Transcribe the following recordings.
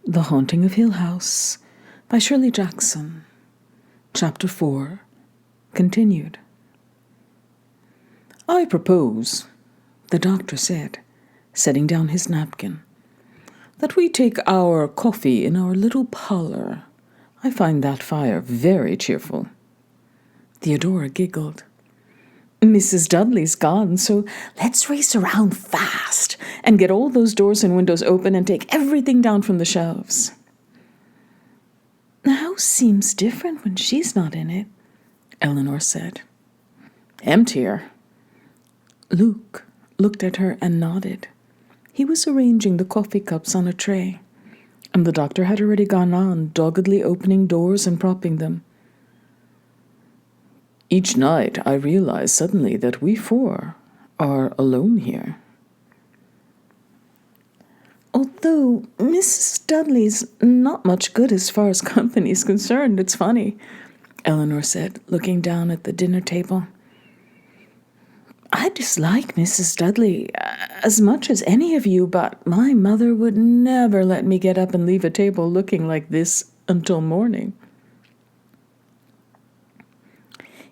The Haunting of Hill House by Shirley Jackson. Chapter 4. Continued. "I propose," the doctor said, setting down his napkin, "that we take our coffee in our little parlor. I find that fire very cheerful." Theodora giggled. "Mrs. Dudley's gone, so let's race around fast and get all those doors and windows open and take everything down from the shelves." "The house seems different when she's not in it," Eleanor said. "Emptier." Luke looked at her and nodded. He was arranging the coffee cups on a tray, and the doctor had already gone on, doggedly opening doors and propping them. "Each night I realize suddenly that we four are alone here." "Although Mrs. Dudley's not much good as far as company is concerned, it's funny," Eleanor said, looking down at the dinner table. "I dislike Mrs. Dudley as much as any of you, but my mother would never let me get up and leave a table looking like this until morning."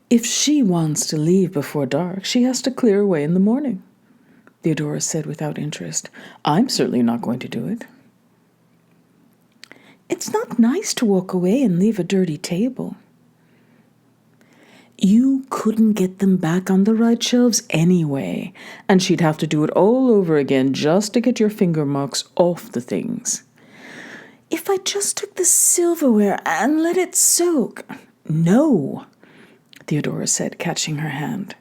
"If she wants to leave before dark, she has to clear away in the morning," Theodora said without interest. "I'm certainly not going to do it." "It's not nice to walk away and leave a dirty table." "You couldn't get them back on the right shelves anyway, and she'd have to do it all over again just to get your finger marks off the things." "If I just took the silverware and let it soak." "No," Theodora said, catching her hand.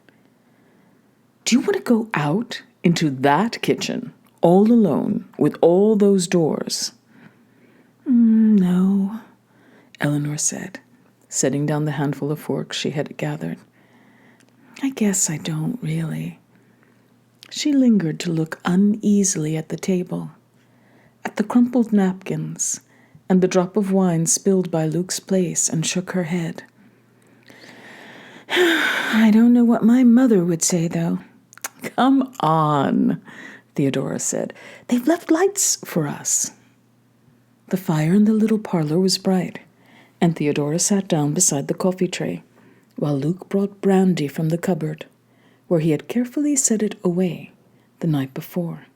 "Do you want to go out into that kitchen, all alone, with all those doors?" "No," Eleanor said, setting down the handful of forks she had gathered. "I guess I don't, really." She lingered to look uneasily at the table, at the crumpled napkins, and the drop of wine spilled by Luke's place, and shook her head. "I don't know what my mother would say, though." "Come on," Theodora said. "They've left lights for us." The fire in the little parlor was bright, and Theodora sat down beside the coffee tray, while Luke brought brandy from the cupboard, where he had carefully set it away the night before.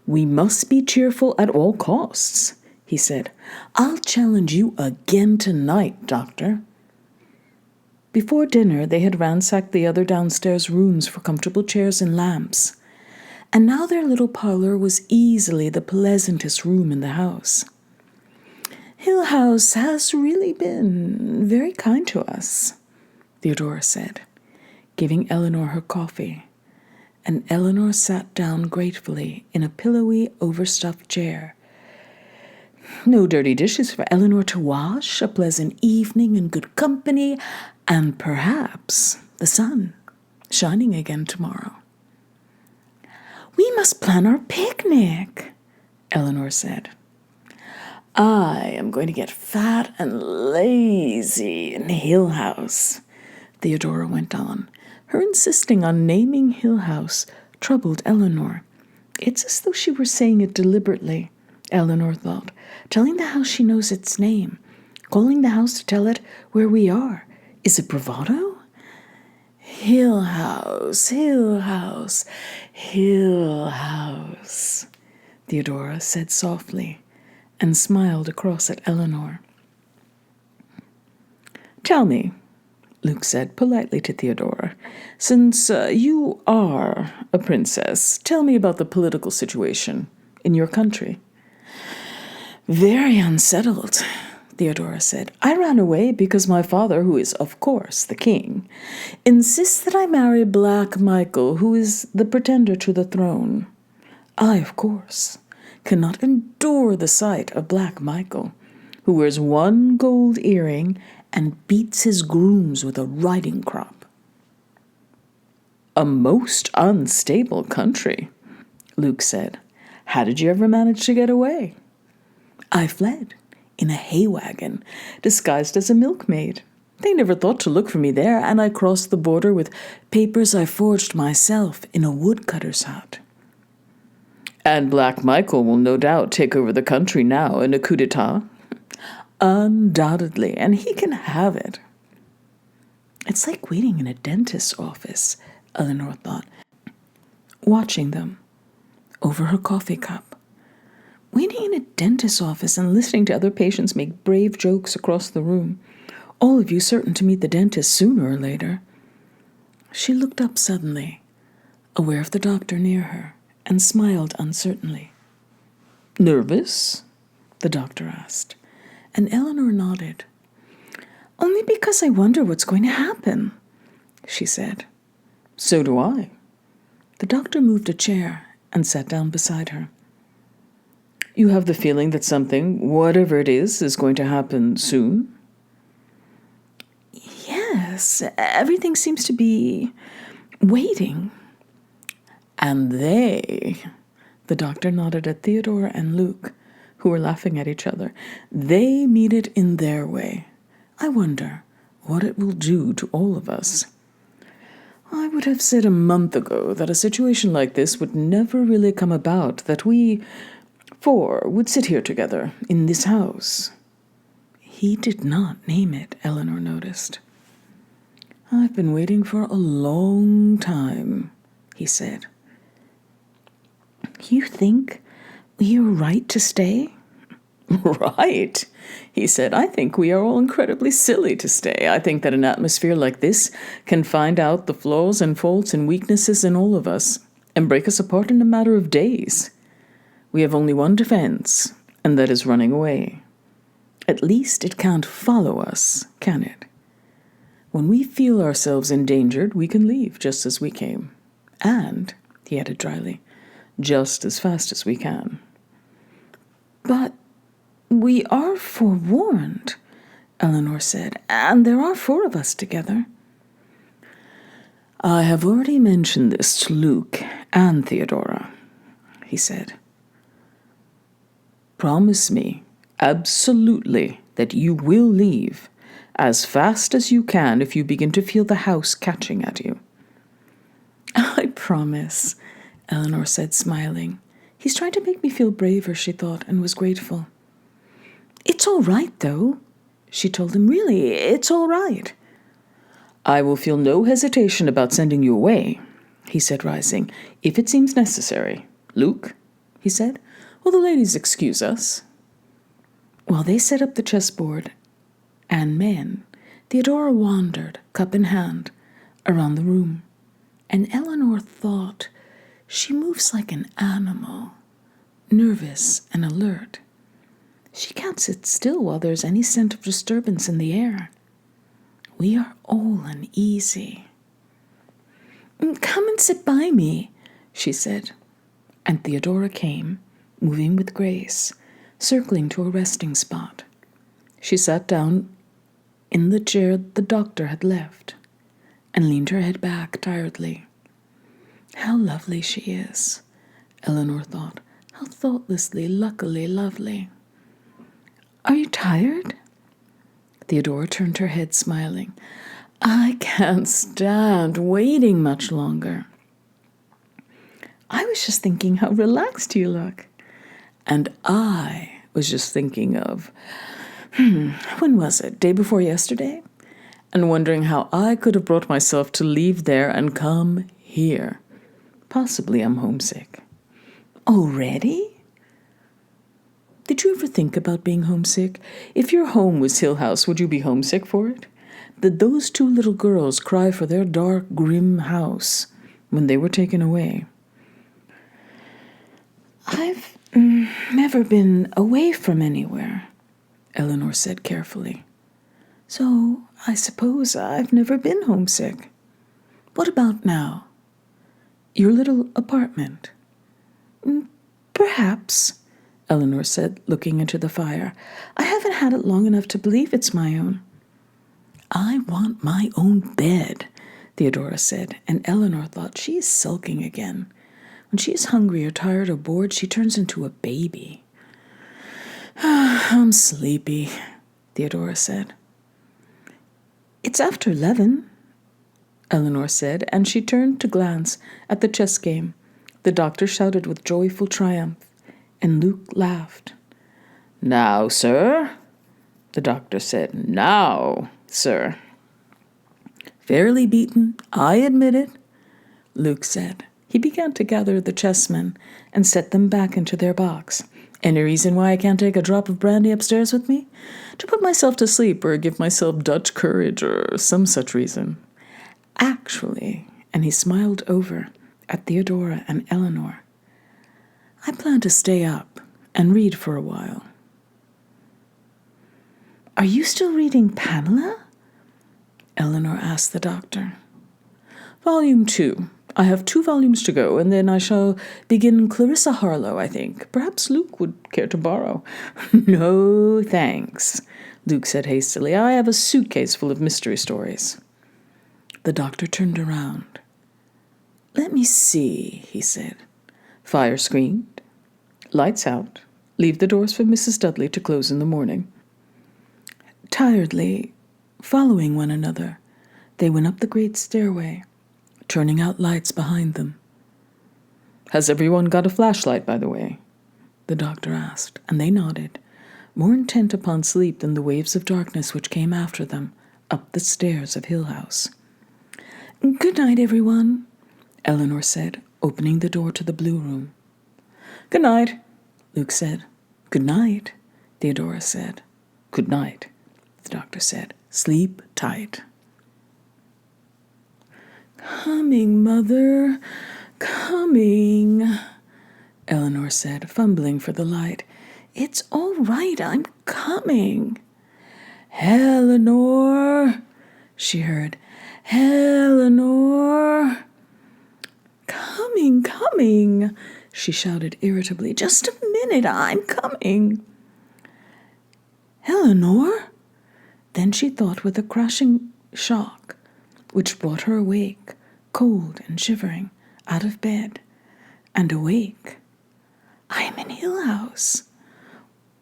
"We must be cheerful at all costs," he said. "I'll challenge you again tonight, Doctor." Before dinner, they had ransacked the other downstairs rooms for comfortable chairs and lamps, and now their little parlor was easily the pleasantest room in the house. "Hill House has really been very kind to us," Theodora said, giving Eleanor her coffee, and Eleanor sat down gratefully in a pillowy, overstuffed chair. No dirty dishes for Eleanor to wash, a pleasant evening in good company, and perhaps the sun shining again tomorrow. "We must plan our picnic," Eleanor said. "I am going to get fat and lazy in Hill House," Theodora went on. Her insisting on naming Hill House troubled Eleanor. It's as though she were saying it deliberately, Eleanor thought, telling the house she knows its name, calling the house to tell it where we are. Is it bravado? "Hill House, Hill House, Hill House," Theodora said softly, and smiled across at Eleanor. "Tell me," Luke said politely to Theodora, "since you are a princess, tell me about the political situation in your country." "Very unsettled," Theodora said. "I ran away because my father, who is, of course, the king, insists that I marry Black Michael, who is the pretender to the throne. I, of course, cannot endure the sight of Black Michael, who wears one gold earring and beats his grooms with a riding crop." "A most unstable country," Luke said. "How did you ever manage to get away?" "I fled in a hay wagon, disguised as a milkmaid. They never thought to look for me there, and I crossed the border with papers I forged myself in a woodcutter's hut." And Black Michael will no doubt take over the country now in a coup d'etat. Undoubtedly, and he can have it. It's like waiting in a dentist's office, Eleanor thought, watching them over her coffee cup. Waiting in a dentist's office and listening to other patients make brave jokes across the room, all of you certain to meet the dentist sooner or later. She looked up suddenly, aware of the doctor near her, and smiled uncertainly. "Nervous?" the doctor asked, and Eleanor nodded. "Only because I wonder what's going to happen," she said. "So do I." The doctor moved a chair and sat down beside her. "You have the feeling that something, whatever it is going to happen soon?" "Yes, everything seems to be waiting." "And the doctor nodded at Theodora and Luke, who were laughing at each other, "they mean it in their way. I wonder what it will do to all of us." "I would have said a month ago that a situation like this would never really come about, that we four would sit here together in this house." He did not name it, Eleanor noticed. "I've been waiting for a long time," he said. "You think we are right to stay?" "Right," he said. "I think we are all incredibly silly to stay. I think that an atmosphere like this can find out the flaws and faults and weaknesses in all of us and break us apart in a matter of days. We have only one defense, and that is running away. At least it can't follow us, can it? When we feel ourselves endangered, we can leave just as we came. And," he added dryly, "just as fast as we can." "But we are forewarned," Eleanor said, "and there are four of us together." "I have already mentioned this to Luke and Theodora," he said. "Promise me, absolutely, that you will leave as fast as you can if you begin to feel the house catching at you." "I promise," Eleanor said, smiling. "He's trying to make me feel braver," she thought, and was grateful. "It's all right, though," she told him. "Really, it's all right." "I will feel no hesitation about sending you away," he said, rising, "if it seems necessary. Luke," he said, "will the ladies excuse us?" While they set up the chessboard and men, Theodora wandered, cup in hand, around the room, and Eleanor thought, she moves like an animal, nervous and alert. She can't sit still while there's any scent of disturbance in the air. We are all uneasy. "Come and sit by me," she said, and Theodora came, moving with grace, circling to a resting spot. She sat down in the chair the doctor had left and leaned her head back tiredly. How lovely she is, Eleanor thought. How thoughtlessly, luckily lovely. "Are you tired?" Theodora turned her head, smiling. "I can't stand waiting much longer." "I was just thinking how relaxed you look." "And I was just thinking of, when was it? Day before yesterday? And wondering how I could have brought myself to leave there and come here. Possibly I'm homesick." "Already?" "Did you ever think about being homesick? If your home was Hill House, would you be homesick for it? Did those two little girls cry for their dark, grim house when they were taken away?" "I've never been away from anywhere," Eleanor said carefully. "So I suppose I've never been homesick. What about now? Your little apartment?" "Perhaps," Eleanor said, looking into the fire. "I haven't had it long enough to believe it's my own." "I want my own bed," Theodora said, and Eleanor thought, she is sulking again. When she is hungry or tired or bored, she turns into a baby. "I'm sleepy," Theodora said. "It's after 11, Eleanor said, and she turned to glance at the chess game, The doctor shouted with joyful triumph, and Luke laughed. "Now, sir," the doctor said. "Now, sir." "Fairly beaten, I admit it," Luke said. He began to gather the chessmen and set them back into their box. "Any reason why I can't take a drop of brandy upstairs with me? To put myself to sleep or give myself Dutch courage or some such reason. Actually," and he smiled over at Theodora and Eleanor, "I plan to stay up and read for a while." "Are you still reading Pamela?" Eleanor asked the doctor. "Volume 2. I have 2 volumes to go, and then I shall begin Clarissa Harlowe, I think. Perhaps Luke would care to borrow." "No, thanks," Luke said hastily. "I have a suitcase full of mystery stories." The doctor turned around. "Let me see," he said. "Fire screened. Lights out. Leave the doors for Mrs. Dudley to close in the morning." Tiredly, following one another, they went up the great stairway, turning out lights behind them. "Has everyone got a flashlight, by the way?" the doctor asked, and they nodded, more intent upon sleep than the waves of darkness which came after them up the stairs of Hill House. "Good night, everyone," Eleanor said, opening the door to the blue room. "Good night," Luke said. "Good night," Theodora said. "Good night," the doctor said. "Sleep tight." "Coming, Mother, coming," Eleanor said, fumbling for the light. "It's all right, I'm coming." "Eleanor," she heard. "Eleanor." Coming, she shouted irritably. "Just a minute, I'm coming." "Eleanor?" Then she thought with a crashing shock, which brought her awake, cold and shivering, out of bed, and awake. "I am in Hill House."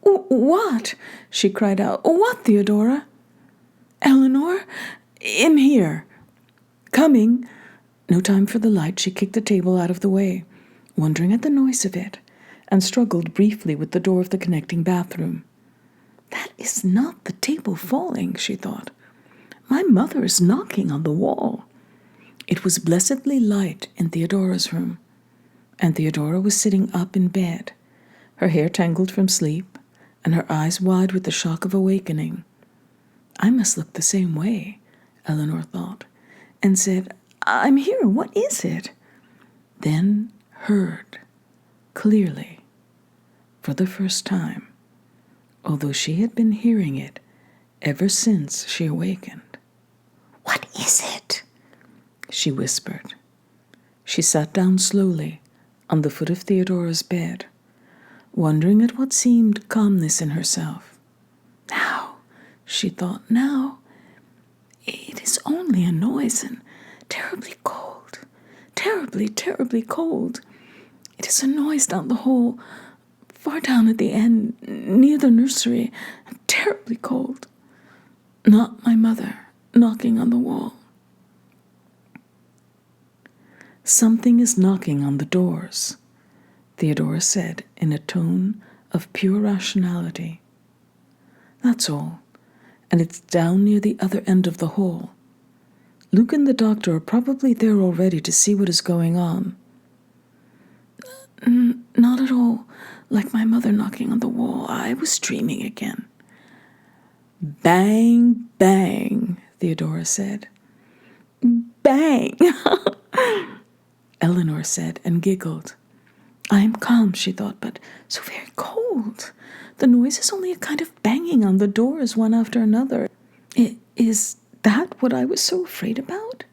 "What?" she cried out. "What, Theodora?" "Eleanor? In here. Coming." No time for the light, she kicked the table out of the way, wondering at the noise of it, and struggled briefly with the door of the connecting bathroom. "That is not the table falling," she thought. "My mother is knocking on the wall." It was blessedly light in Theodora's room, and Theodora was sitting up in bed, her hair tangled from sleep, and her eyes wide with the shock of awakening. "I must look the same way," Eleanor thought, and said, "I'm here. What is it?" Then heard, clearly, for the first time, although she had been hearing it ever since she awakened. "What is it?" she whispered. She sat down slowly on the foot of Theodora's bed, wondering at what seemed calmness in herself. "Now," she thought, "now, it is only a noise and terribly cold, terribly, terribly cold. It is a noise down the hall, far down at the end, near the nursery, and terribly cold. Not my mother knocking on the wall." "Something is knocking on the doors," Theodora said in a tone of pure rationality. "That's all, and it's down near the other end of the hall. Luke and the doctor are probably there already to see what is going on." "Not at all like my mother knocking on the wall. I was dreaming again." "Bang, bang," Theodora said. "Bang," Eleanor said and giggled. "I am calm," she thought, "but so very cold. The noise is only a kind of banging on the doors one after another. Is that what I was so afraid about?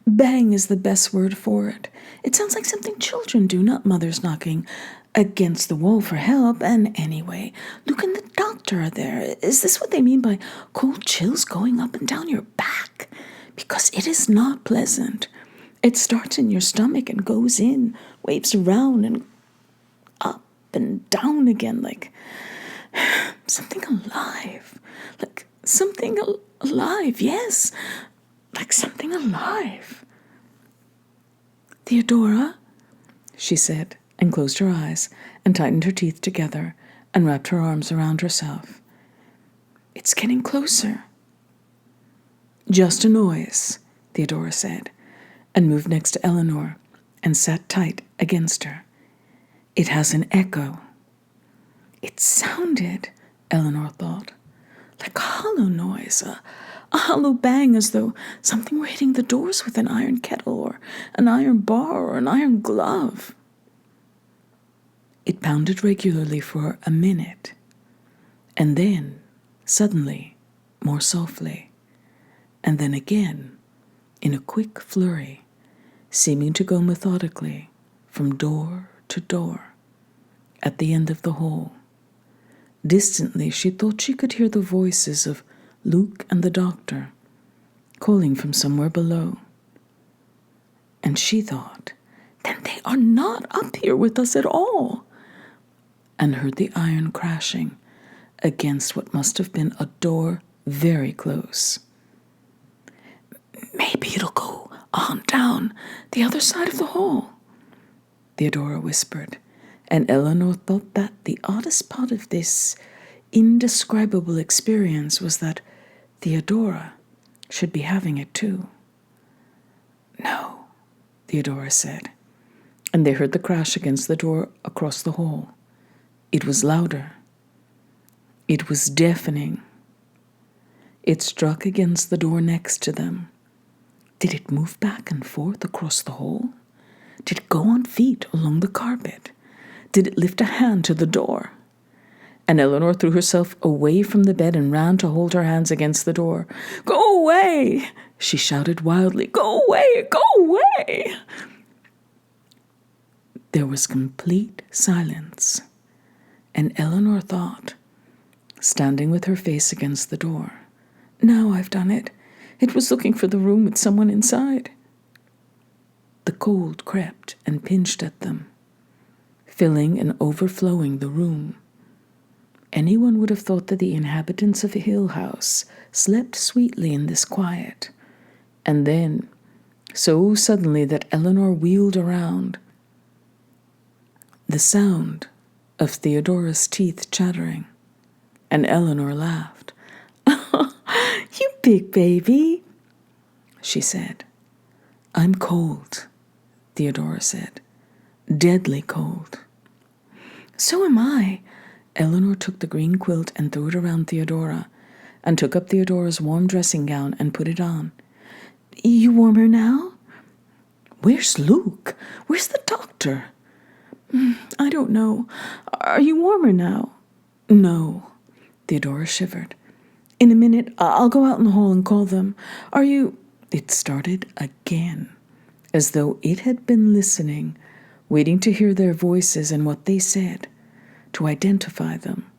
Bang is the best word for it. It sounds like something children do, not mothers knocking against the wall for help. And anyway, Luke and the doctor are there. Is this what they mean by cold chills going up and down your back? Because it is not pleasant. It starts in your stomach and goes in, waves around and up and down again like something alive. Like something alive, yes. Like something alive." "Theodora?" she said, and closed her eyes and tightened her teeth together and wrapped her arms around herself. It's getting closer. Just a noise, Theodora said, and moved next to Eleanor and sat tight against her. It has an echo. It sounded, Eleanor thought, like a hollow noise, a hollow bang, as though something were hitting the doors with an iron kettle or an iron bar or an iron glove. It pounded regularly for a minute, and then, suddenly, more softly, and then again, in a quick flurry, seeming to go methodically from door to door at the end of the hall. Distantly, she thought she could hear the voices of Luke and the doctor calling from somewhere below. And she thought, then they are not up here with us at all, and heard the iron crashing against what must have been a door very close. Maybe it'll go on down the other side of the hall, Theodora whispered, and Eleanor thought that the oddest part of this indescribable experience was that Theodora should be having it too. No, Theodora said, and they heard the crash against the door across the hall. It was louder. It was deafening. It struck against the door next to them. Did it move back and forth across the hall? Did it go on feet along the carpet? Did it lift a hand to the door? And Eleanor threw herself away from the bed and ran to hold her hands against the door. Go away! She shouted wildly. Go away! Go away! There was complete silence, and Eleanor thought, standing with her face against the door, now I've done it. It was looking for the room with someone inside. The cold crept and pinched at them, filling and overflowing the room. Anyone would have thought that the inhabitants of a hill house slept sweetly in this quiet. And then, so suddenly that Eleanor wheeled around, the sound of Theodora's teeth chattering, and Eleanor laughed. You big baby, she said. I'm cold, Theodora said. Deadly cold. So am I. Eleanor took the green quilt and threw it around Theodora, and took up Theodora's warm dressing gown and put it on. You warmer now? Where's Luke? Where's the doctor? I don't know. Are you warmer now? No. Theodora shivered. In a minute, I'll go out in the hall and call them. Are you... It started again, as though it had been listening, waiting to hear their voices and what they said, to identify them,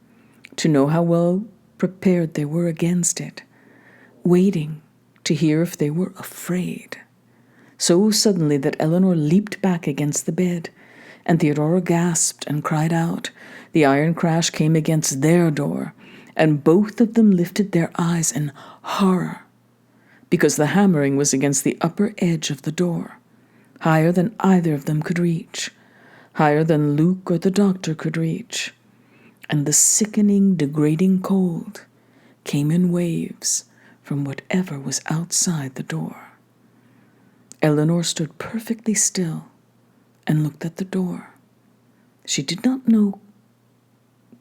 to know how well prepared they were against it, waiting to hear if they were afraid. So suddenly that Eleanor leaped back against the bed, and Theodora gasped and cried out. The iron crash came against their door, and both of them lifted their eyes in horror, because the hammering was against the upper edge of the door, higher than either of them could reach, higher than Luke or the doctor could reach, and the sickening, degrading cold came in waves from whatever was outside the door. Eleanor stood perfectly still and looked at the door. She did not know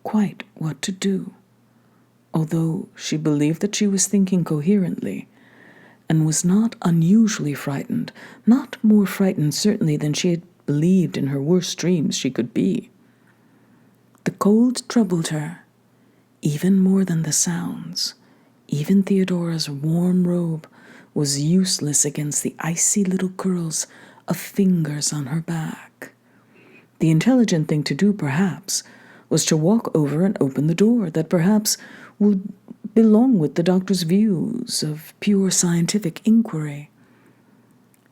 quite what to do, although she believed that she was thinking coherently, and was not unusually frightened, not more frightened certainly than she had believed in her worst dreams she could be. The cold troubled her, even more than the sounds. Even Theodora's warm robe was useless against the icy little curls of fingers on her back. The intelligent thing to do, perhaps, was to walk over and open the door that perhaps would belong with the doctor's views of pure scientific inquiry.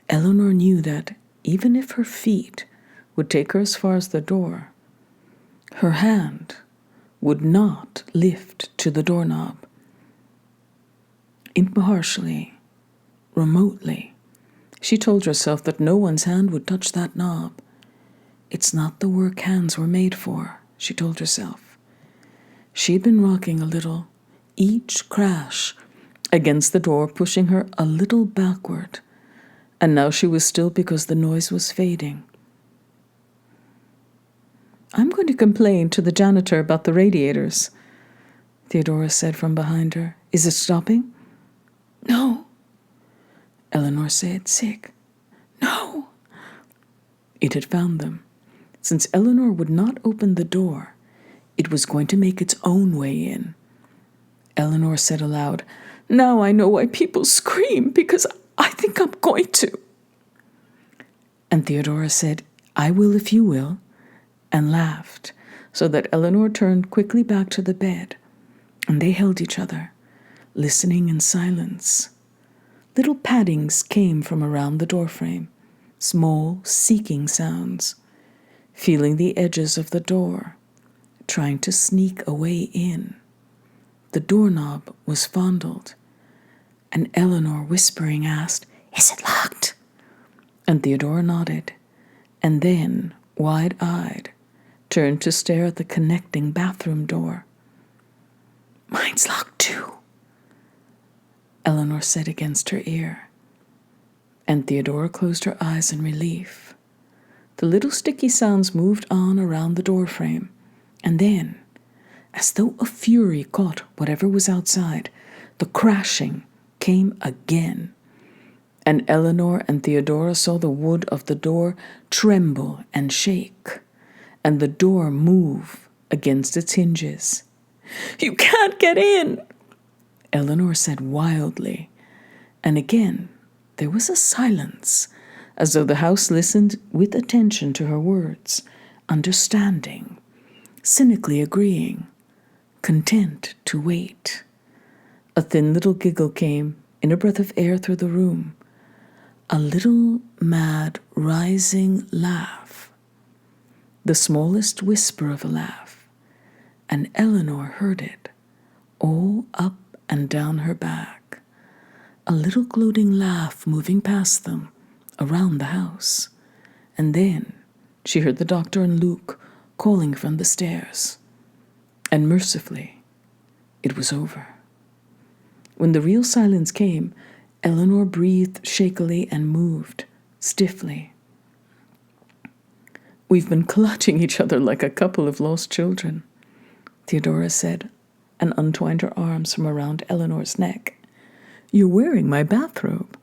Eleanor knew that even if her feet would take her as far as the door, her hand would not lift to the doorknob. Impartially, remotely, she told herself that no one's hand would touch that knob. It's not the work hands were made for, she told herself. She'd been rocking a little, each crash against the door pushing her a little backward, and now she was still because the noise was fading. I'm going to complain to the janitor about the radiators, Theodora said from behind her. Is it stopping? No. Eleanor said, sick. No. It had found them. Since Eleanor would not open the door, it was going to make its own way in. Eleanor said aloud, Now I know why people scream, because I think I'm going to. And Theodora said, I will if you will, and laughed, so that Eleanor turned quickly back to the bed, and they held each other, listening in silence. Little paddings came from around the doorframe, small, seeking sounds, feeling the edges of the door, trying to sneak a way in. The doorknob was fondled, and Eleanor, whispering, asked, Is it locked? And Theodora nodded, and then, wide-eyed, turned to stare at the connecting bathroom door. Mine's locked too, Eleanor said against her ear. And Theodora closed her eyes in relief. The little sticky sounds moved on around the doorframe, and then, as though a fury caught whatever was outside, the crashing came again. And Eleanor and Theodora saw the wood of the door tremble and shake, and the door move against its hinges. You can't get in, Eleanor said wildly. And again there was a silence, as though the house listened with attention to her words, understanding, cynically agreeing, content to wait. A thin little giggle came in a breath of air through the room, a little mad rising laugh, the smallest whisper of a laugh, and Eleanor heard it all up and down her back, a little gloating laugh moving past them around the house. And then she heard the doctor and Luke calling from the stairs. And mercifully, it was over. When the real silence came, Eleanor breathed shakily and moved stiffly. We've been clutching each other like a couple of lost children, Theodora said, and untwined her arms from around Eleanor's neck. You're wearing my bathrobe.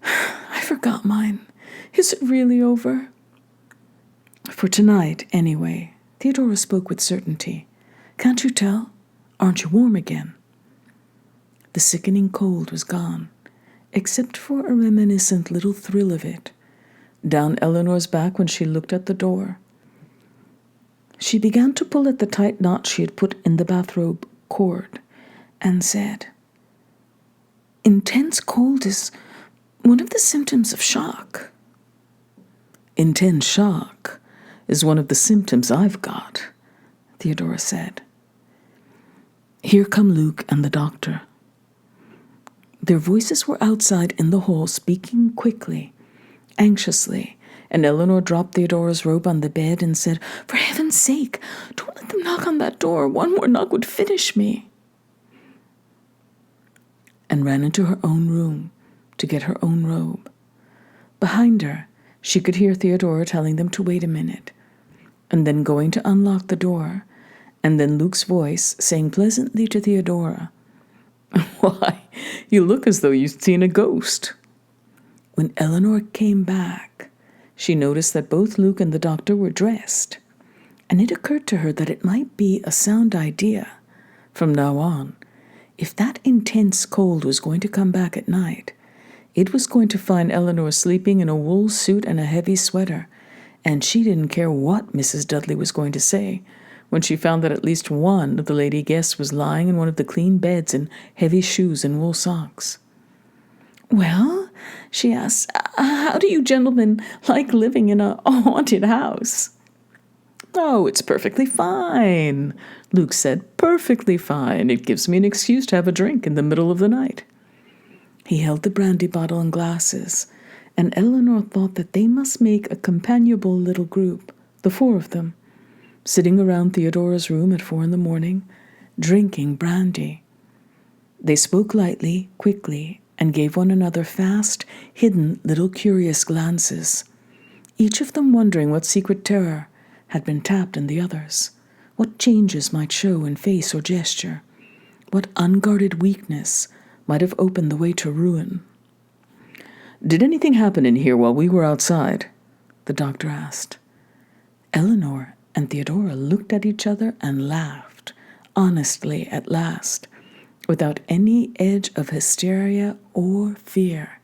I forgot mine. Is it really over? For tonight, anyway, Theodora spoke with certainty. Can't you tell? Aren't you warm again? The sickening cold was gone, except for a reminiscent little thrill of it, down Eleanor's back when she looked at the door. She began to pull at the tight knot she had put in the bathrobe cord, and said, Intense cold is one of the symptoms of shock. Intense shock is one of the symptoms I've got, Theodora said. Here come Luke and the doctor. Their voices were outside in the hall, speaking quickly, anxiously, and Eleanor dropped Theodora's robe on the bed and said, For heaven's sake, don't let them knock on that door. One more knock would finish me. And ran into her own room to get her own robe. Behind her, she could hear Theodora telling them to wait a minute, and then going to unlock the door, and then Luke's voice saying pleasantly to Theodora, Why, you look as though you'd seen a ghost. When Eleanor came back, she noticed that both Luke and the doctor were dressed, and it occurred to her that it might be a sound idea, from now on, if that intense cold was going to come back at night, it was going to find Eleanor sleeping in a wool suit and a heavy sweater, and she didn't care what Mrs. Dudley was going to say when she found that at least one of the lady guests was lying in one of the clean beds in heavy shoes and wool socks. Well, she asked, how do you gentlemen like living in a haunted house? Oh, it's perfectly fine, Luke said. Perfectly fine. It gives me an excuse to have a drink in the middle of the night. He held the brandy bottle and glasses, and Eleanor thought that they must make a companionable little group, the four of them, sitting around Theodora's room at 4 a.m, drinking brandy. They spoke lightly, quickly, and gave one another fast, hidden, little curious glances, each of them wondering what secret terror had been tapped in the others, what changes might show in face or gesture, what unguarded weakness might have opened the way to ruin. "Did anything happen in here while we were outside?" the doctor asked. Eleanor and Theodora looked at each other and laughed, honestly at last, without any edge of hysteria or fear.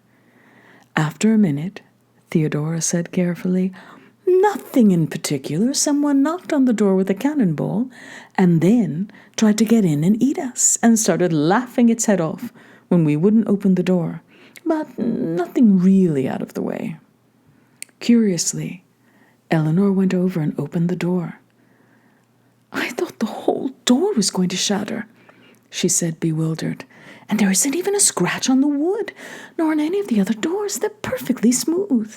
After a minute, Theodora said carefully, "Nothing in particular. Someone knocked on the door with a cannonball and then tried to get in and eat us and started laughing its head off when we wouldn't open the door. But nothing really out of the way." Curiously, Eleanor went over and opened the door. "I thought the whole door was going to shatter," she said, bewildered. "And there isn't even a scratch on the wood, nor on any of the other doors. They're perfectly smooth."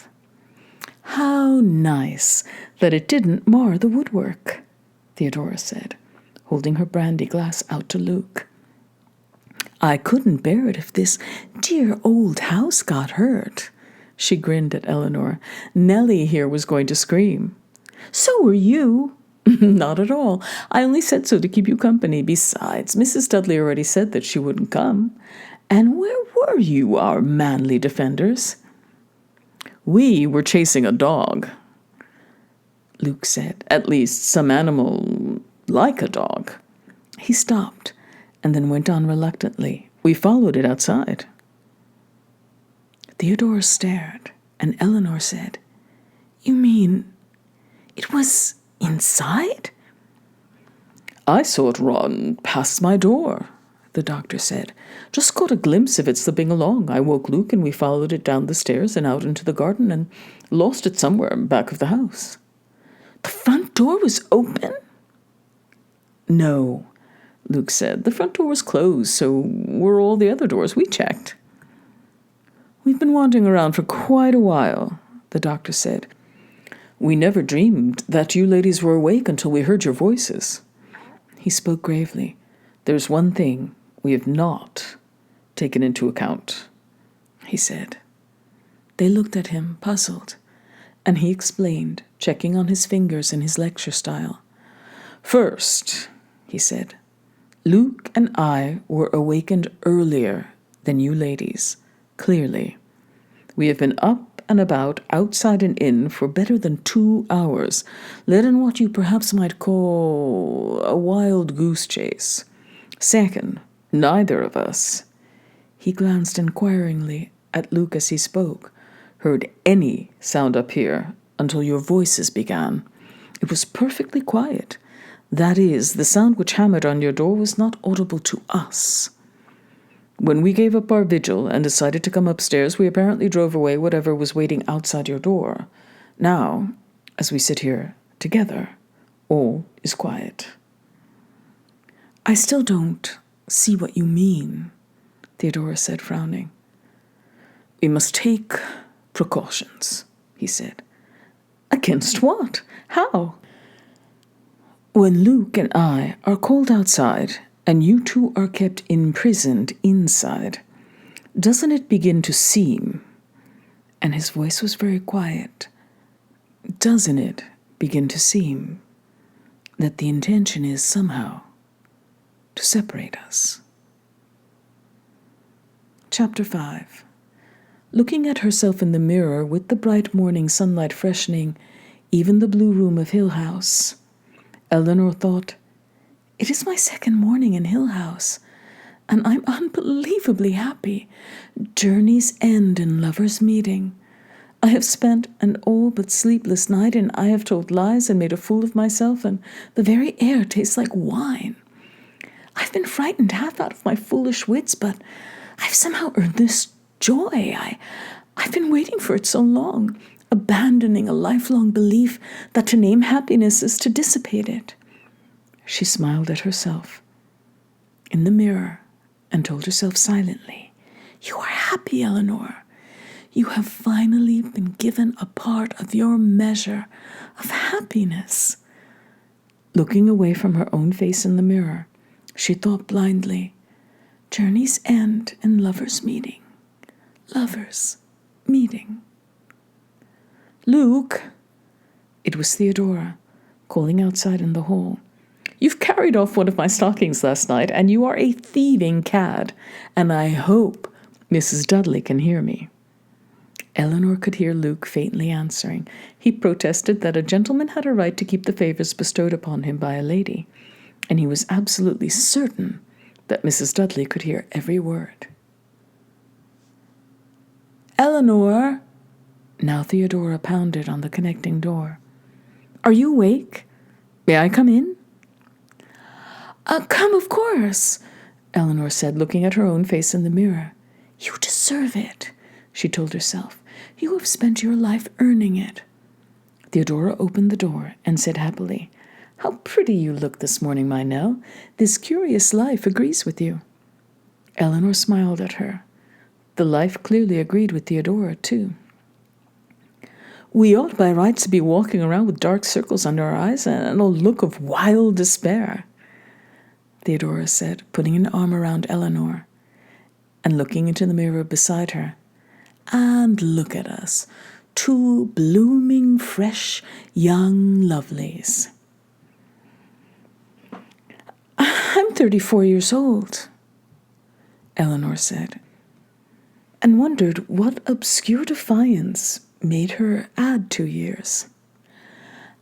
"How nice that it didn't mar the woodwork," Theodora said, holding her brandy glass out to Luke. "I couldn't bear it if this dear old house got hurt." She grinned at Eleanor. "Nellie here was going to scream." "So were you." "Not at all. I only said so to keep you company. Besides, Mrs. Dudley already said that she wouldn't come. And where were you, our manly defenders?" "We were chasing a dog," Luke said. "At least some animal like a dog." He stopped and then went on reluctantly. "We followed it outside." Theodora stared, and Eleanor said, "You mean it was inside?" "I saw it run past my door," the doctor said. "Just caught a glimpse of it slipping along. I woke Luke and we followed it down the stairs and out into the garden and lost it somewhere back of the house." "The front door was open?" "No," Luke said. "The front door was closed, so were all the other doors. We checked." "We've been wandering around for quite a while," the doctor said. "We never dreamed that you ladies were awake until we heard your voices." He spoke gravely. "There's one thing we have not taken into account," he said. They looked at him, puzzled, and he explained, checking on his fingers in his lecture style. "First," he said, "Luke and I were awakened earlier than you ladies, clearly. We have been up and about, outside and in, for better than 2 hours, led in what you perhaps might call a wild goose chase. Second, neither of us," he glanced inquiringly at Luke as he spoke, "heard any sound up here until your voices began. It was perfectly quiet. That is, the sound which hammered on your door was not audible to us. When we gave up our vigil and decided to come upstairs, we apparently drove away whatever was waiting outside your door. Now, as we sit here together, all is quiet." "I still don't see what you mean," Theodora said, frowning. "We must take precautions," he said. "Against what? How?" "When Luke and I are called outside, and you two are kept imprisoned inside, doesn't it begin to seem," and his voice was very quiet, "doesn't it begin to seem that the intention is somehow to separate us?" Chapter 5. Looking at herself in the mirror with the bright morning sunlight freshening even the blue room of Hill House, Eleanor thought, "It is my second morning in Hill House, and I'm unbelievably happy. Journeys end in lovers' meeting. I have spent an all but sleepless night, and I have told lies and made a fool of myself, and the very air tastes like wine. I've been frightened half out of my foolish wits, but I've somehow earned this joy. I've been waiting for it so long, abandoning a lifelong belief that to name happiness is to dissipate it." She smiled at herself in the mirror and told herself silently, "You are happy, Eleanor. You have finally been given a part of your measure of happiness. Looking away from her own face in the mirror, she thought blindly, journeys end in lovers' meeting. Lovers' meeting. Luke! It was Theodora, calling outside in the hall. You've carried off one of my stockings last night, and you are a thieving cad, and I hope Mrs. Dudley can hear me. Eleanor could hear Luke faintly answering. He protested that a gentleman had a right to keep the favors bestowed upon him by a lady, and he was absolutely certain that Mrs. Dudley could hear every word. Eleanor! Now Theodora pounded on the connecting door. Are you awake? May I come in? Come, of course, Eleanor said, looking at her own face in the mirror. You deserve it, she told herself. You have spent your life earning it. Theodora opened the door and said happily, How pretty you look this morning, my Nell. This curious life agrees with you. Eleanor smiled at her. The life clearly agreed with Theodora, too. We ought by rights to be walking around with dark circles under our eyes and a look of wild despair, Theodora said, putting an arm around Eleanor and looking into the mirror beside her. And look at us, two blooming, fresh, young lovelies. I'm 34 years old, Eleanor said, and wondered what obscure defiance made her add 2 years.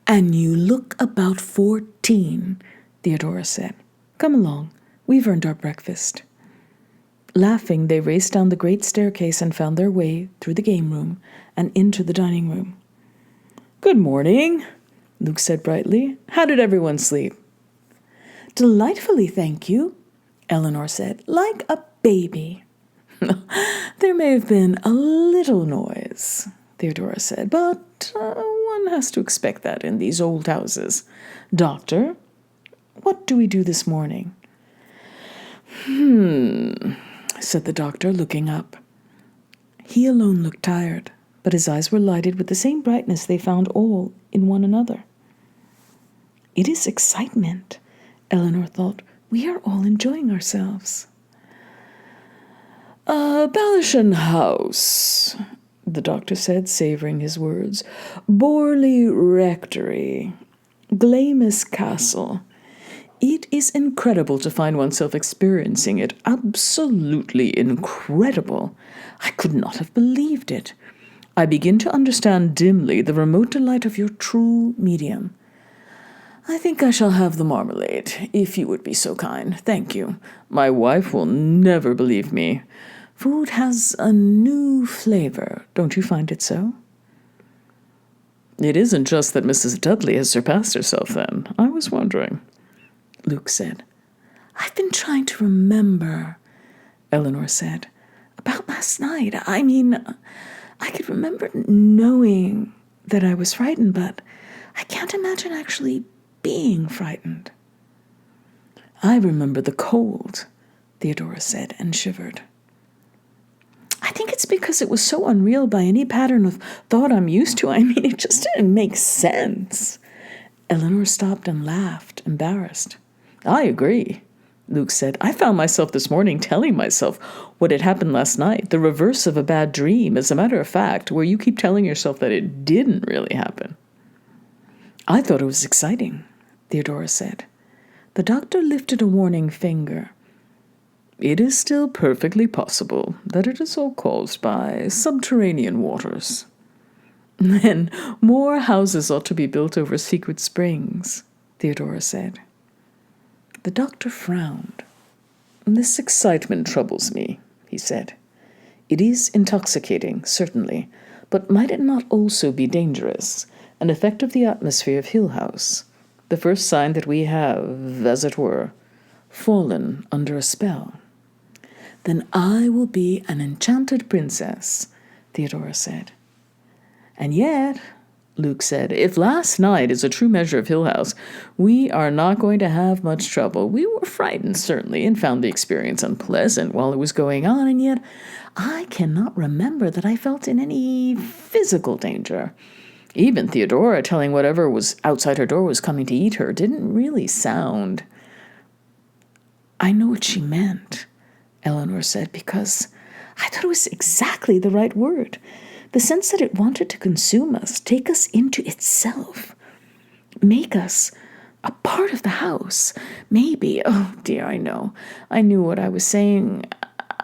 And you look about 14, Theodora said. Come along, we've earned our breakfast. Laughing, they raced down the great staircase and found their way through the game room and into the dining room. Good morning, Luke said brightly. How did everyone sleep? Delightfully, thank you, Eleanor said, like a baby. There may have been a little noise, Theodora said, but one has to expect that in these old houses. Doctor, what do we do this morning? Said the doctor, looking up. He alone looked tired, but his eyes were lighted with the same brightness they found all in one another. It is excitement, Eleanor thought. We are all enjoying ourselves. Balisham House, the doctor said, savoring his words. Borley Rectory. Glamis Castle. It is incredible to find oneself experiencing it. Absolutely incredible. I could not have believed it. I begin to understand dimly the remote delight of your true medium. I think I shall have the marmalade, if you would be so kind. Thank you. My wife will never believe me. Food has a new flavor. Don't you find it so? It isn't just that Mrs. Dudley has surpassed herself, then. I was wondering, Luke said. I've been trying to remember, Eleanor said, about last night. I mean, I could remember knowing that I was frightened, but I can't imagine actually being frightened. I remember the cold, Theodora said, and shivered. I think it's because it was so unreal by any pattern of thought I'm used to. I mean, it just didn't make sense. Eleanor stopped and laughed, embarrassed. I agree, Luke said. I found myself this morning telling myself what had happened last night, the reverse of a bad dream, as a matter of fact, where you keep telling yourself that it didn't really happen. I thought it was exciting, Theodora said. The doctor lifted a warning finger. It is still perfectly possible that it is all caused by subterranean waters. Then more houses ought to be built over secret springs, Theodora said. The doctor frowned. This excitement troubles me, he said. It is intoxicating, certainly, but might it not also be dangerous, an effect of the atmosphere of Hill House, the first sign that we have, as it were, fallen under a spell? Then I will be an enchanted princess, Theodora said. And yet, Luke said. "If last night is a true measure of Hill House, we are not going to have much trouble. We were frightened, certainly, and found the experience unpleasant while it was going on, and yet I cannot remember that I felt in any physical danger. Even Theodora telling whatever was outside her door was coming to eat her didn't really sound." "I know what she meant," Eleanor said, "because I thought it was exactly the right word. The sense that it wanted to consume us, take us into itself, make us a part of the house. Maybe, oh dear, I know. I knew what I was saying.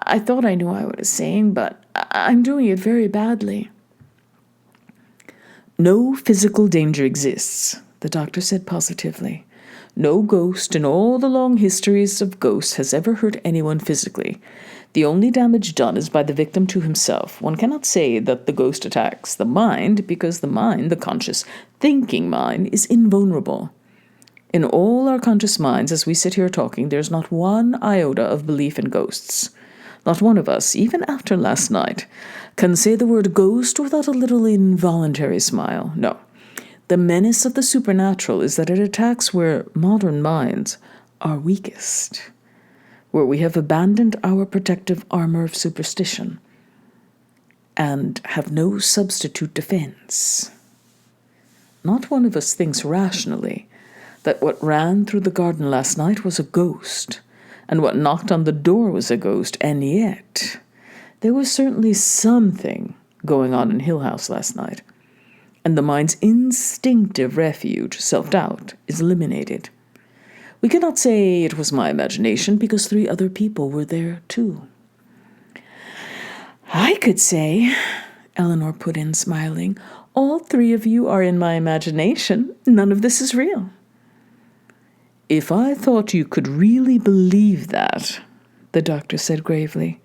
I thought I knew what I was saying, but I'm doing it very badly." "No physical danger exists," the doctor said positively. "No ghost in all the long histories of ghosts has ever hurt anyone physically. The only damage done is by the victim to himself. One cannot say that the ghost attacks the mind, because the mind, the conscious, thinking mind, is invulnerable. In all our conscious minds, as we sit here talking, there's not one iota of belief in ghosts. Not one of us, even after last night, can say the word ghost without a little involuntary smile. No. The menace of the supernatural is that it attacks where modern minds are weakest, where we have abandoned our protective armor of superstition and have no substitute defense. Not one of us thinks rationally that what ran through the garden last night was a ghost, and what knocked on the door was a ghost, and yet there was certainly something going on in Hill House last night, and the mind's instinctive refuge, self-doubt, is eliminated. We cannot say it was my imagination because 3 other people were there too." "I could say," Eleanor put in, smiling, "all 3 of you are in my imagination. None of this is real." "If I thought you could really believe that," the doctor said gravely,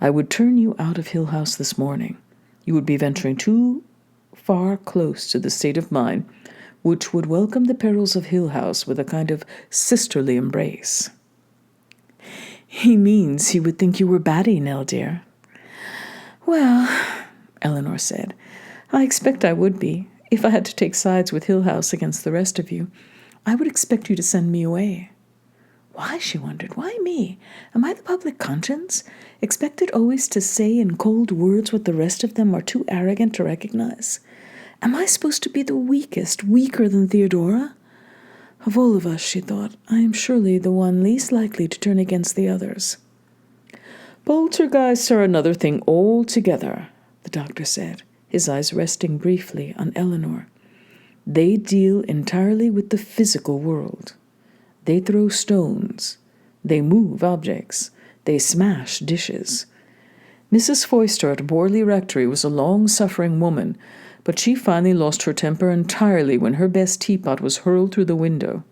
"I would turn you out of Hill House this morning. You would be venturing too far close to the state of mind which would welcome the perils of Hill House with a kind of sisterly embrace." "He means he would think you were batty, Nell, dear." "Well," Eleanor said, "I expect I would be. If I had to take sides with Hill House against the rest of you, I would expect you to send me away." Why, she wondered, why me? Am I the public conscience? Expected always to say in cold words what the rest of them are too arrogant to recognize? Am I supposed to be the weakest, weaker than Theodora? Of all of us, she thought, I am surely the one least likely to turn against the others. "Poltergeists are another thing altogether," the doctor said, his eyes resting briefly on Eleanor. "They deal entirely with the physical world. They throw stones. They move objects. They smash dishes. Mrs. Foyster at Borley Rectory was a long-suffering woman, but she finally lost her temper entirely when her best teapot was hurled through the window.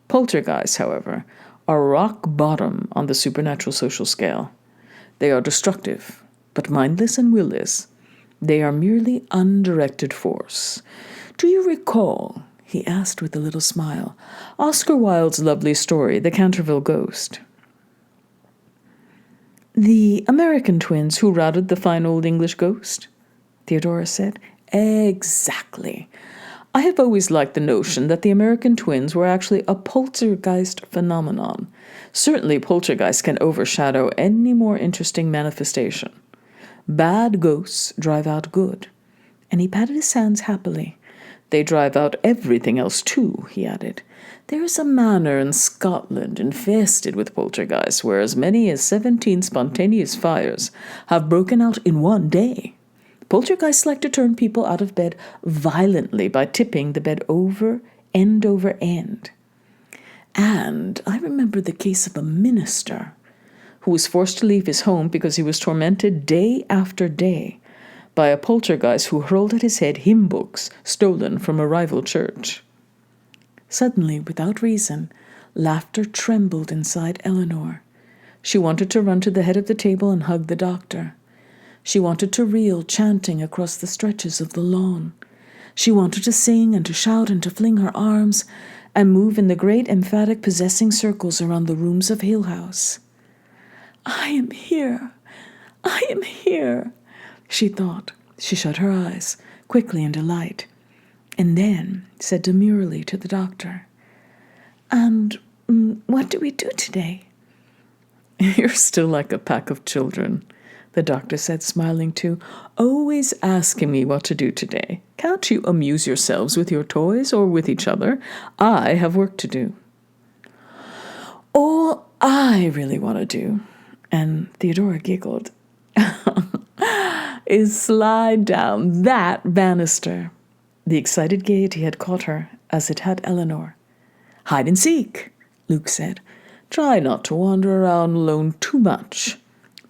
Poltergeists, however, are rock bottom on the supernatural social scale. They are destructive, but mindless and willless. They are merely undirected force. Do you recall," he asked with a little smile, "Oscar Wilde's lovely story, The Canterville Ghost?" "The American twins who routed the fine old English ghost?" Theodora said. "Exactly. I have always liked the notion that the American twins were actually a poltergeist phenomenon. Certainly poltergeists can overshadow any more interesting manifestation. Bad ghosts drive out good." And he patted his hands happily. "They drive out everything else too," he added. "There is a manor in Scotland infested with poltergeists, where as many as 17 spontaneous fires have broken out in one day. Poltergeists like to turn people out of bed violently by tipping the bed over end. And I remember the case of a minister who was forced to leave his home because he was tormented day after day by a poltergeist who hurled at his head hymn books stolen from a rival church." Suddenly, without reason, laughter trembled inside Eleanor. She wanted to run to the head of the table and hug the doctor. She wanted to reel, chanting, across the stretches of the lawn. She wanted to sing and to shout and to fling her arms and move in the great emphatic possessing circles around the rooms of Hill House. "I am here. I am here," she thought. She shut her eyes, quickly in delight. and then said demurely to the doctor, "And what do we do today?" "You're still like a pack of children," the doctor said, smiling too, "always asking me what to do today. Can't you amuse yourselves with your toys or with each other? I have work to do." "All I really want to do," and Theodora giggled, "is slide down that banister." The excited gaiety had caught her, as it had Eleanor. "Hide and seek," Luke said. "Try not to wander around alone too much,"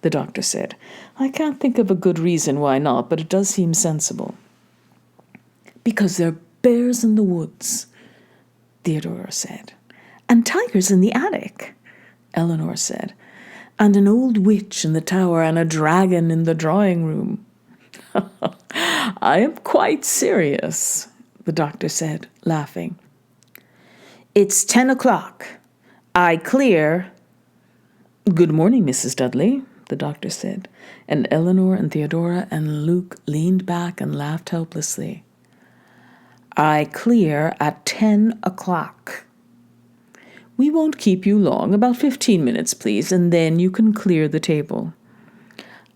the doctor said. "I can't think of a good reason why not, but it does seem sensible." "Because there are bears in the woods," Theodora said. "And tigers in the attic," Eleanor said. "And an old witch in the tower and a dragon in the drawing room." "I am quite serious," the doctor said, laughing. "It's 10 o'clock. I clear—" "Good morning, Mrs. Dudley," the doctor said, and Eleanor and Theodora and Luke leaned back and laughed helplessly. "I clear at 10 o'clock. "We won't keep you long, about 15 minutes, please, and then you can clear the table."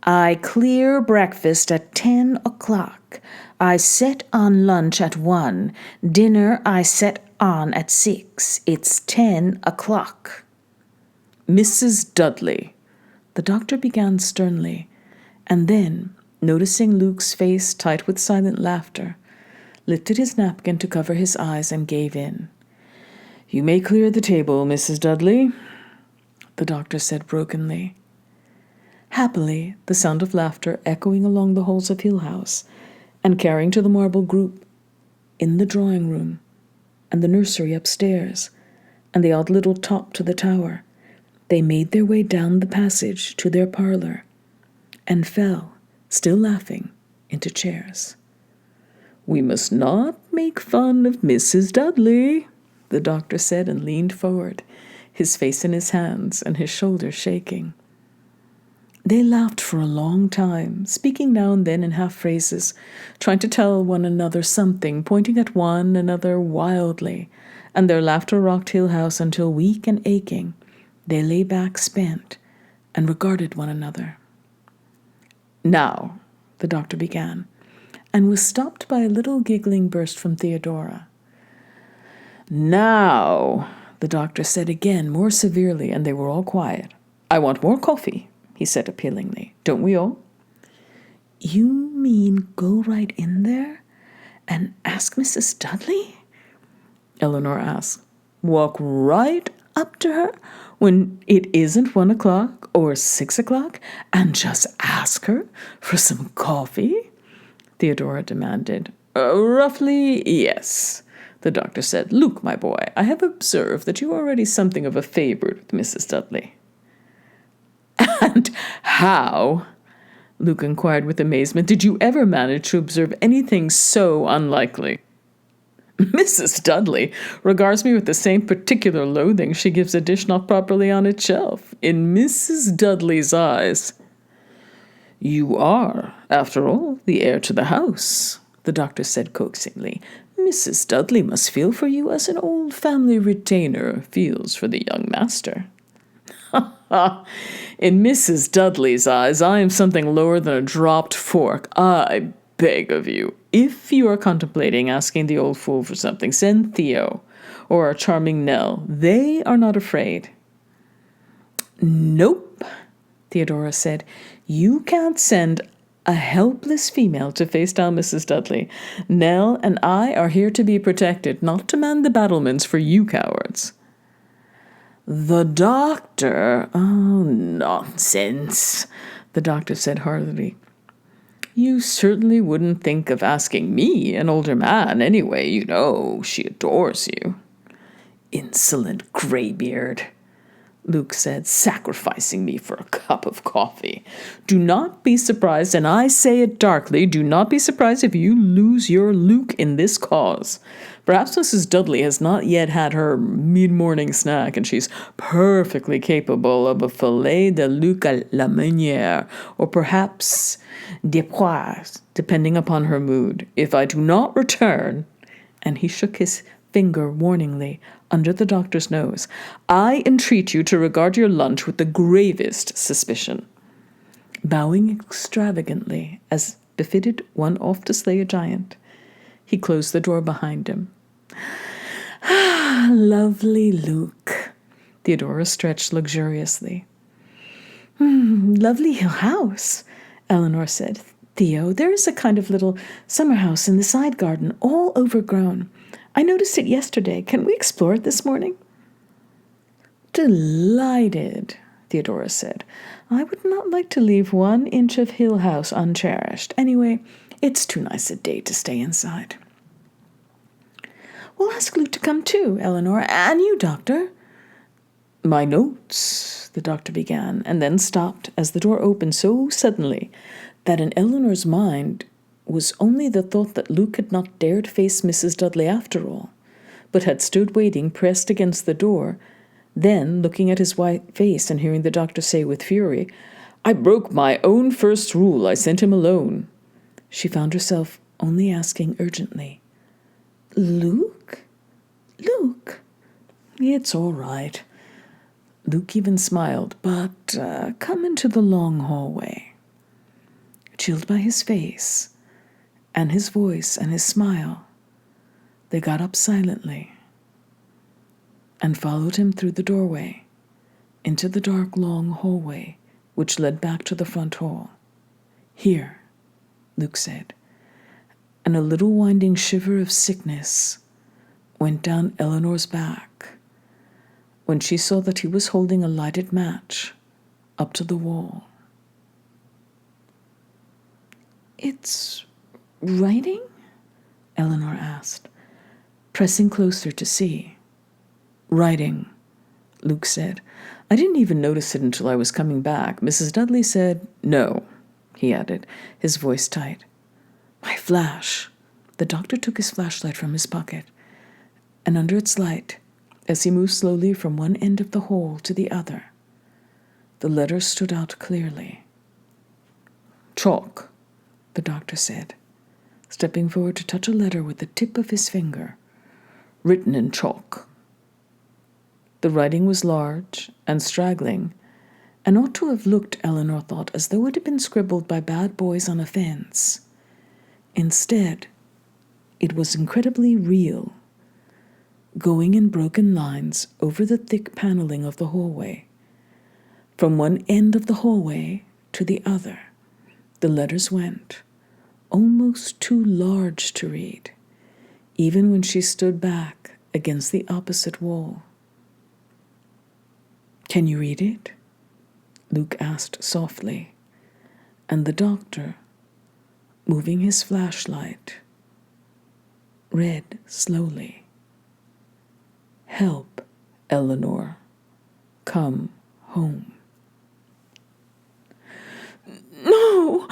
"I clear breakfast at 10 o'clock. I set on lunch at 1. Dinner I set on at 6. It's 10 o'clock. "Mrs. Dudley," the doctor began sternly, and then, noticing Luke's face tight with silent laughter, lifted his napkin to cover his eyes and gave in. "You may clear the table, Mrs. Dudley," the doctor said brokenly. Happily, the sound of laughter echoing along the halls of Hill House and carrying to the marble group in the drawing room and the nursery upstairs and the odd little top to the tower, they made their way down the passage to their parlor and fell, still laughing, into chairs. "We must not make fun of Mrs. Dudley," the doctor said, and leaned forward, his face in his hands and his shoulders shaking. They laughed for a long time, speaking now and then in half-phrases, trying to tell one another something, pointing at one another wildly, and their laughter rocked Hill House until, weak and aching, they lay back spent and regarded one another. "Now," the doctor began, and was stopped by a little giggling burst from Theodora. "Now," the doctor said again, more severely, and they were all quiet. "I want more coffee," he said appealingly. "Don't we all?" "You mean go right in there and ask Mrs. Dudley?" Eleanor asked. "Walk right up to her when it isn't 1 o'clock or 6 o'clock and just ask her for some coffee?" Theodora demanded. Roughly, yes," the doctor said. "Luke, my boy, I have observed that you are already something of a favorite with Mrs. Dudley." "And how," Luke inquired with amazement, "did you ever manage to observe anything so unlikely?" "Mrs. Dudley regards me with the same particular loathing she gives a dish not properly on its shelf. In Mrs. Dudley's eyes—" "You are, after all, the heir to the house," the doctor said coaxingly. "Mrs. Dudley must feel for you as an old family retainer feels for the young master." "In Mrs. Dudley's eyes, I am something lower than a dropped fork. I beg of you, if you are contemplating asking the old fool for something, send Theo or our charming Nell. They are not afraid." "Nope," Theodora said. "You can't send a helpless female to face down Mrs. Dudley. Nell and I are here to be protected, not to man the battlements for you cowards." "The doctor? Oh, nonsense," the doctor said heartily. "You certainly wouldn't think of asking me, an older man, anyway. You know she adores you." "Insolent graybeard," Luke said, "sacrificing me for a cup of coffee. Do not be surprised, and I say it darkly, do not be surprised if you lose your Luke in this cause. Perhaps Mrs. Dudley has not yet had her mid-morning snack, and she's perfectly capable of a filet de Luc à la Meunière, or perhaps des poires, depending upon her mood. If I do not return," and he shook his finger warningly under the doctor's nose. "I entreat you to regard your lunch with the gravest suspicion." Bowing extravagantly, as befitted one off to slay a giant, he closed the door behind him. "Ah, lovely Luke." Theodora stretched luxuriously. "Lovely Hill House," Eleanor said. "Theo, there is a kind of little summer house in the side garden, all overgrown. I noticed it yesterday. Can we explore it this morning?" "Delighted," Theodora said. "I would not like to leave 1 inch of Hill House uncherished. Anyway, it's too nice a day to stay inside." "We'll ask Luke to come too, Eleanor, and you, Doctor." "My notes," the doctor began, and then stopped as the door opened so suddenly that in Eleanor's mind was only the thought that Luke had not dared face Mrs. Dudley after all, but had stood waiting pressed against the door. Then, looking at his white face and hearing the doctor say with fury, "I broke my own first rule. I sent him alone," she found herself only asking urgently, "Luke? Luke?" "It's all right." Luke even smiled, "but come into the long hallway." Chilled by his face, and his voice, and his smile, they got up silently and followed him through the doorway into the dark, long hallway which led back to the front hall. "Here," Luke said, and a little winding shiver of sickness went down Eleanor's back when she saw that he was holding a lighted match up to the wall. "It's writing?" Eleanor asked, pressing closer to see. "Writing," Luke said. "I didn't even notice it until I was coming back. Mrs. Dudley said no," he added, his voice tight. "My flash." The doctor took his flashlight from his pocket, and under its light, as he moved slowly from one end of the hall to the other, the letters stood out clearly. "Chalk," the doctor said, stepping forward to touch a letter with the tip of his finger, "written in chalk." The writing was large and straggling, and ought to have looked, Eleanor thought, as though it had been scribbled by bad boys on a fence. Instead, it was incredibly real, going in broken lines over the thick paneling of the hallway. From one end of the hallway to the other, the letters went, almost too large to read, even when she stood back against the opposite wall. "Can you read it?" Luke asked softly, and the doctor, moving his flashlight, read slowly. "Help, Eleanor. Come home." "No!"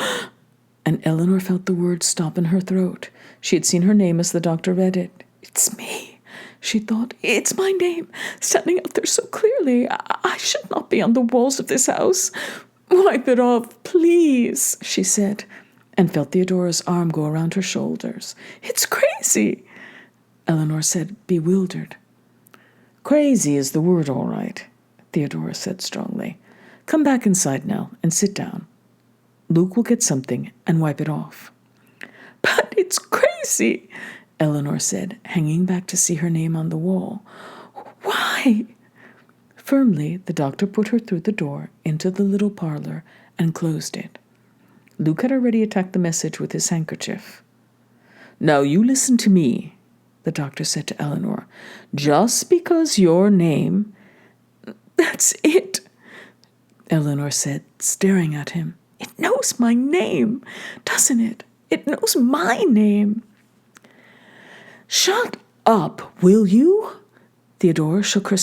And Eleanor felt the words stop in her throat. She had seen her name as the doctor read it. "It's me," she thought. "It's my name, standing out there so clearly. I should not be on the walls of this house. Wipe it off, please," she said, and felt Theodora's arm go around her shoulders. "It's crazy," Eleanor said, bewildered. "Crazy is the word, all right," Theodora said strongly. "Come back inside now and sit down. Luke will get something and wipe it off." "But it's crazy," Eleanor said, hanging back to see her name on the wall. "Why?" Firmly, the doctor put her through the door into the little parlor and closed it. Luke had already attacked the message with his handkerchief. "Now you listen to me," the doctor said to Eleanor. "Just because your name—" "That's it," Eleanor said, staring at him. "It knows my name, doesn't it? It knows my name." "Shut up, will you?" Theodora shook her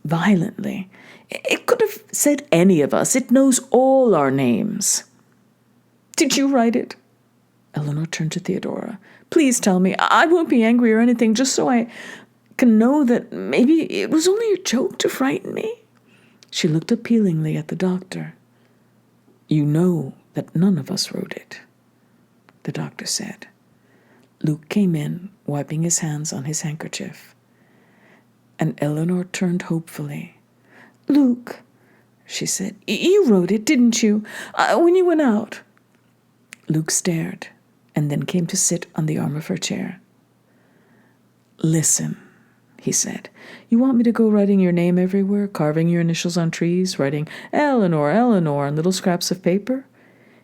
violently. "It could have said any of us. It knows all our names." "Did you write it?" Eleanor turned to Theodora. "Please tell me. I won't be angry or anything, just so I can know that maybe it was only a joke to frighten me." She looked appealingly at the doctor. "You know that none of us wrote it," the doctor said. Luke came in, wiping his hands on his handkerchief. And Eleanor turned hopefully. "Luke," she said, "you wrote it, didn't you, when you went out?" Luke stared, and then came to sit on the arm of her chair. "Listen," he said. "You want me to go writing your name everywhere, carving your initials on trees, writing Eleanor, Eleanor on little scraps of paper?"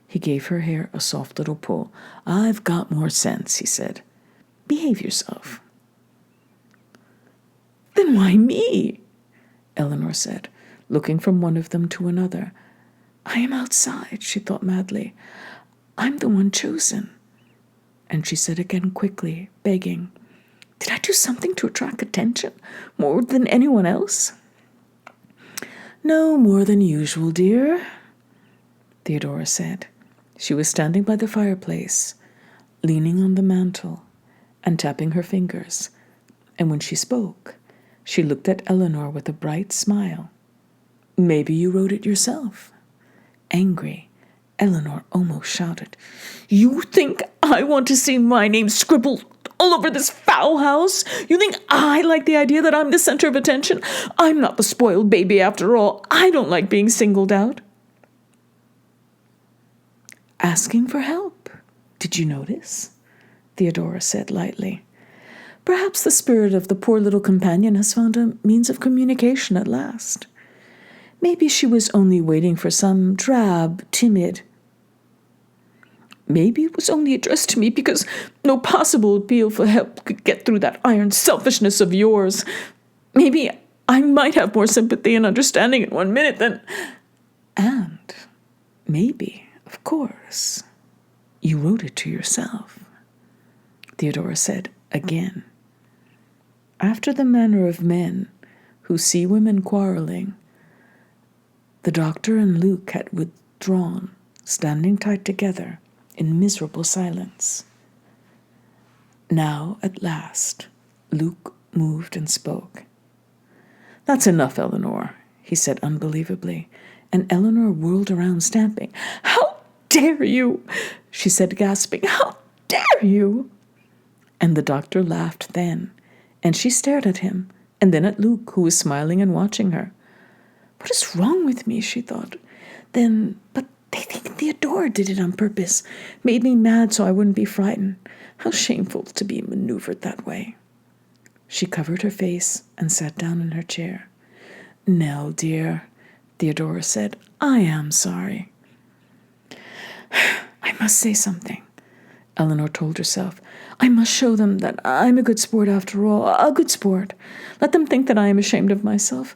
He gave her hair a soft little pull. "I've got more sense," he said. "Behave yourself." "Then why me?" Eleanor said, looking from one of them to another. "I am outside," she thought madly. "I'm the one chosen." And she said again quickly, begging, "Did I do something to attract attention, more than anyone else?" "No more than usual, dear," Theodora said. She was standing by the fireplace, leaning on the mantel and tapping her fingers, and when she spoke, she looked at Eleanor with a bright smile. "Maybe you wrote it yourself." Angry, Eleanor almost shouted, "You think I want to see my name scribbled all over this foul house? You think I like the idea that I'm the center of attention? I'm not the spoiled baby after all. I don't like being singled out." "Asking for help. Did you notice?" Theodora said lightly. "Perhaps the spirit of the poor little companion has found a means of communication at last. Maybe she was only waiting for some drab, timid. Maybe it was only addressed to me because no possible appeal for help could get through that iron selfishness of yours. Maybe I might have more sympathy and understanding in 1 minute than—" "And maybe, of course, you wrote it to yourself," Theodora said again. After the manner of men who see women quarreling, the doctor and Luke had withdrawn, standing tight together in miserable silence. Now, at last, Luke moved and spoke. "That's enough, Eleanor," he said unbelievably, and Eleanor whirled around, stamping. "How dare you?" she said, gasping. "How dare you?" And the doctor laughed then, and she stared at him, and then at Luke, who was smiling and watching her. "What is wrong with me?" she thought. But they think Theodora did it on purpose, made me mad so I wouldn't be frightened. How shameful to be maneuvered that way. She covered her face and sat down in her chair. "Nell, dear," Theodora said, "I am sorry." "I must say something," Eleanor told herself. "I must show them that I'm a good sport after all, a good sport. Let them think that I am ashamed of myself.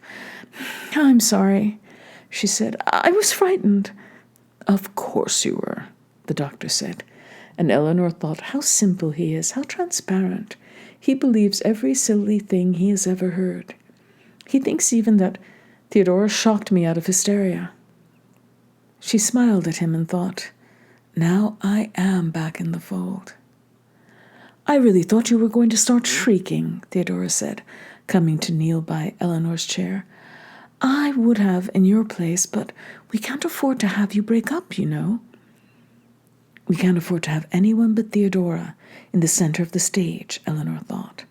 I'm sorry," she said. "I was frightened." "Of course you were," the doctor said. And Eleanor thought, how simple he is, how transparent. He believes every silly thing he has ever heard. He thinks even that Theodora shocked me out of hysteria. She smiled at him and thought, now I am back in the fold. "I really thought you were going to start shrieking," Theodora said, coming to kneel by Eleanor's chair. "I would have in your place, but we can't afford to have you break up, you know." "We can't afford to have anyone but Theodora in the center of the stage," Eleanor thought.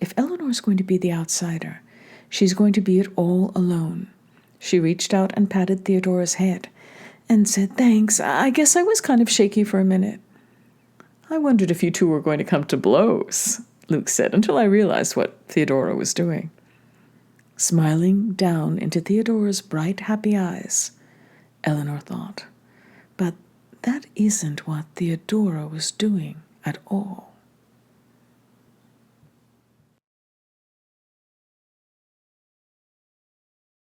If Eleanor's going to be the outsider, she's going to be it all alone. She reached out and patted Theodora's head and said, "Thanks. I guess I was kind of shaky for a minute." "I wondered if you two were going to come to blows," Luke said, until I realized what Theodora was doing. Smiling down into Theodora's bright, happy eyes, Eleanor thought, but that isn't what Theodora was doing at all.